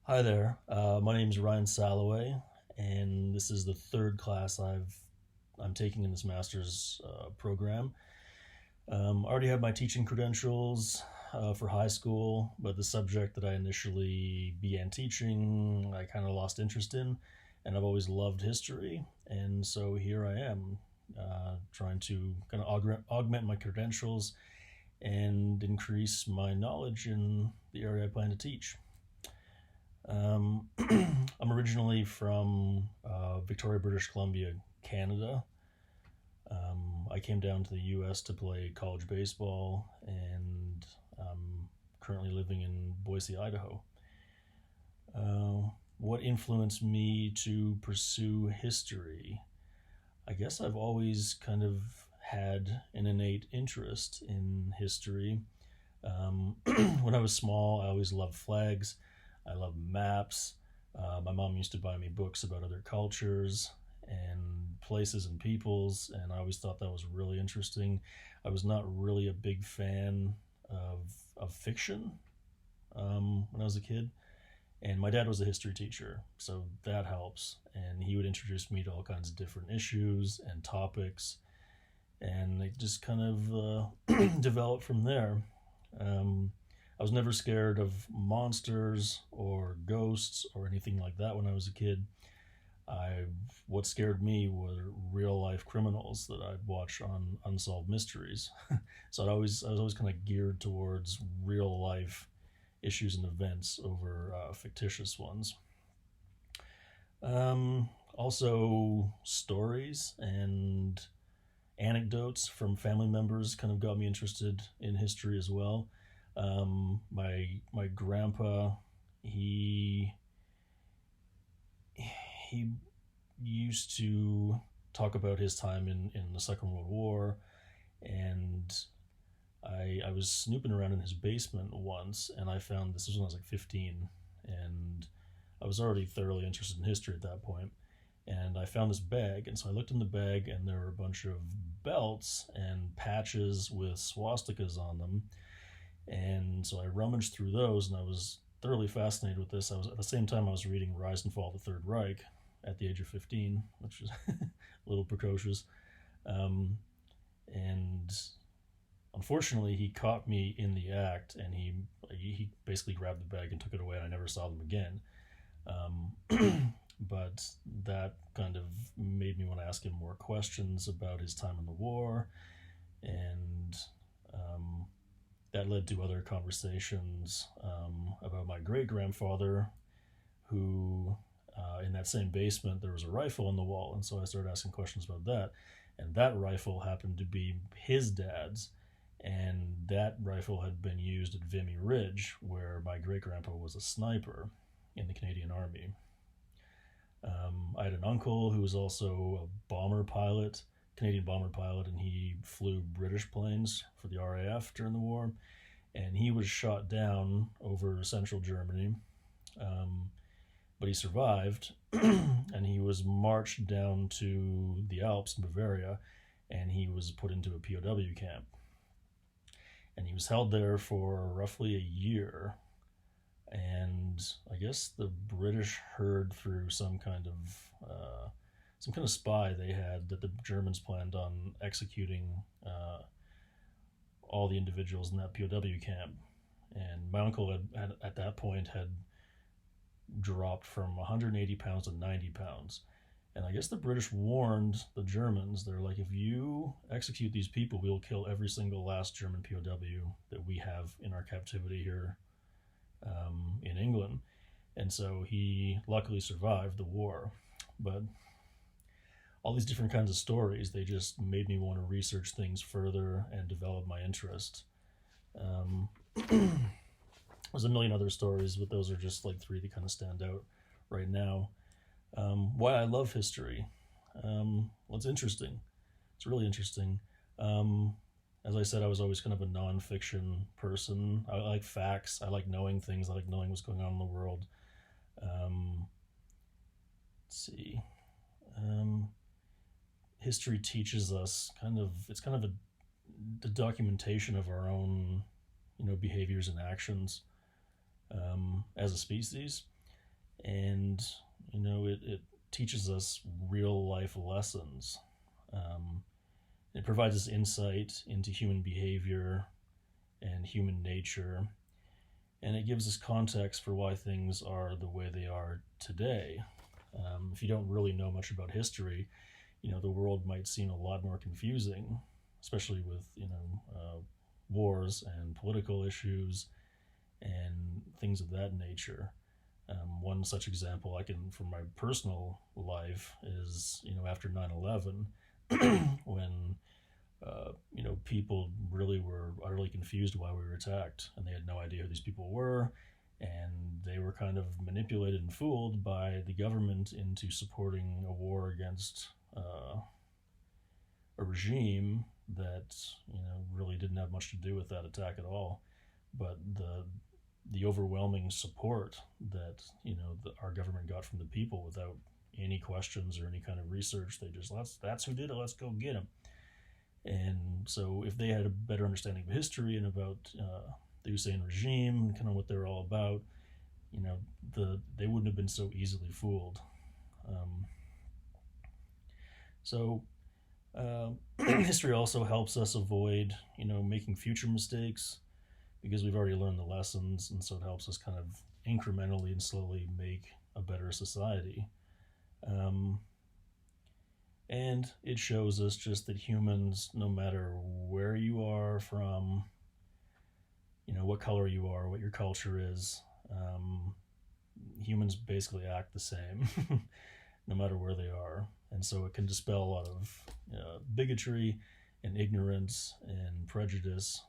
Hi there. My name is Ryan Salloway, and this is the third class I'm taking in this master's program. I already have my teaching credentials for high school, but the subject that I initially began teaching, I kind of lost interest in, and I've always loved history, and so here I am, trying to kind of augment my credentials and increase my knowledge in the area I plan to teach. I'm originally from Victoria, British Columbia, Canada. I came down to the US to play college baseball, and I'm currently living in Boise, Idaho. What influenced me to pursue history? I guess I've always kind of had an innate interest in history. When I was small, I always loved flags. I love maps. My mom used to buy me books about other cultures and places and peoples, and I always thought that was really interesting. I was not really a big fan of fiction when I was a kid, and my dad was a history teacher, so that helps. And he would introduce me to all kinds of different issues and topics, and it just kind of developed from there. Um, I was never scared of monsters or ghosts or anything like that when I was a kid. I what scared me were real life criminals that I'd watch on Unsolved Mysteries. So I was always kind of geared towards real life issues and events over fictitious ones. Also, stories and anecdotes from family members kind of got me interested in history as well. My grandpa, he he used to talk about his time in the Second World War, and I was snooping around in his basement once, and I found this was when I was like 15, and I was already thoroughly interested in history at that point. And I found this bag, and so I looked in the bag, and there were a bunch of belts and patches with swastikas on them. And so I rummaged through those, and I was thoroughly fascinated with this. I was at the same time I was reading Rise and Fall of the Third Reich at the age of 15, which is a little precocious. Um, and unfortunately, he caught me in the act, and he basically grabbed the bag and took it away, and I never saw them again. But that kind of made me want to ask him more questions about his time in the war, and um, that led to other conversations about my great grandfather, who in that same basement there was a rifle on the wall, and so I started asking questions about that. And that rifle happened to be his dad's, and that rifle had been used at Vimy Ridge, where my great grandpa was a sniper in the Canadian Army. I had an uncle who was also a bomber pilot, Canadian bomber pilot, and he flew British planes for the RAF during the war. And he was shot down over central Germany, but he survived, and he was marched down to the Alps in Bavaria, and he was put into a POW camp. And he was held there for roughly a year, and I guess the British heard through some kind of spy they had that the Germans planned on executing all the individuals in that POW camp. And my uncle had at that point had dropped from 180 pounds to 90 pounds. And I guess the British warned the Germans. They're like, if you execute these people, we'll kill every single last German POW that we have in our captivity here in England. And so he luckily survived the war. But all these different kinds of stories, they just made me want to research things further and develop my interest. There's a million other stories, but those are just like three that kind of stand out right now. Why I love history. Well, it's interesting. It's really interesting. As I said, I was always kind of a nonfiction person. I like facts. I like knowing things. I like knowing what's going on in the world. Let's see. Um, History teaches us it's kind of a documentation of our own behaviors and actions as a species. And it teaches us real life lessons. Um, it provides us insight into human behavior and human nature, and it gives us context for why things are the way they are today. If you don't really know much about history, the world might seem a lot more confusing, especially with wars and political issues and things of that nature. One such example I can, from my personal life, is after 9/11, when people really were utterly confused why we were attacked, and they had no idea who these people were, and they were kind of manipulated and fooled by the government into supporting a war against a regime that really didn't have much to do with that attack at all. But the overwhelming support that our government got from the people without any questions or any kind of research, they just that's who did it. Let's go get him. And so, if they had a better understanding of history and about the Hussein regime and kind of what they're all about, they wouldn't have been so easily fooled. Um, so, history also helps us avoid, making future mistakes because we've already learned the lessons, and so it helps us kind of incrementally and slowly make a better society. Um, and it shows us just that humans, no matter where you are from, what color you are, what your culture is, humans basically act the same no matter where they are. And so it can dispel a lot of bigotry and ignorance and prejudice.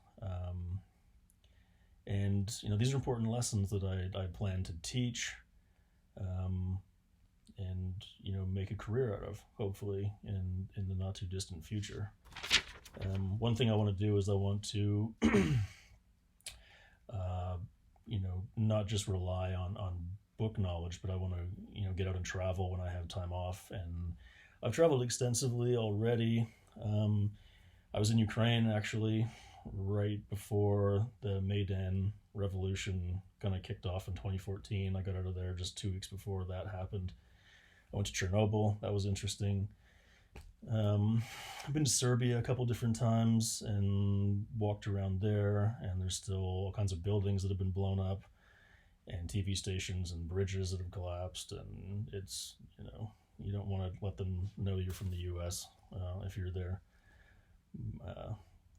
And these are important lessons that I plan to teach, um, and make a career out of, hopefully in the not too distant future. One thing I want to do is I want to not just rely on book knowledge, but I want to get out and travel when I have time off. And I've traveled extensively already. I was in Ukraine actually right before the Maidan Revolution kind of kicked off in 2014. I got out of there just 2 weeks before that happened. I went to Chernobyl. That was interesting. I've been to Serbia a couple different times and walked around there, and there's still all kinds of buildings that have been blown up, and TV stations and bridges that have collapsed, and it's you don't want to let them know you're from the U.S. If you're there.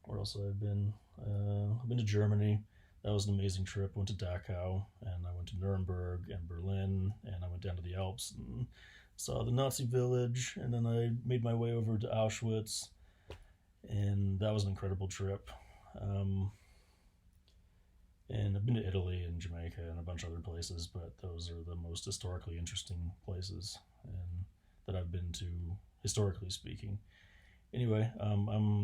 Where else have I been? I've been to Germany. That was an amazing trip. I went to Dachau, and I went to Nuremberg and Berlin, and I went down to the Alps and saw the Nazi village, and then I made my way over to Auschwitz, and that was an incredible trip. And I've been to Italy and Jamaica and a bunch of other places, but those are the most historically interesting places and that I've been to, historically speaking. Anyway,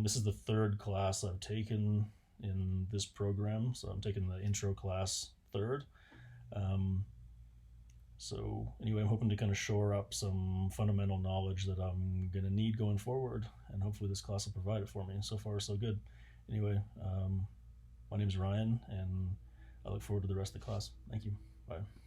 this is the third class I've taken in this program, so I'm taking the intro class third. So anyway, I'm hoping to kind of shore up some fundamental knowledge that I'm going to need going forward, and hopefully this class will provide it for me. So far, so good. Anyway, my name's Ryan, and I look forward to the rest of the class. Thank you. Bye.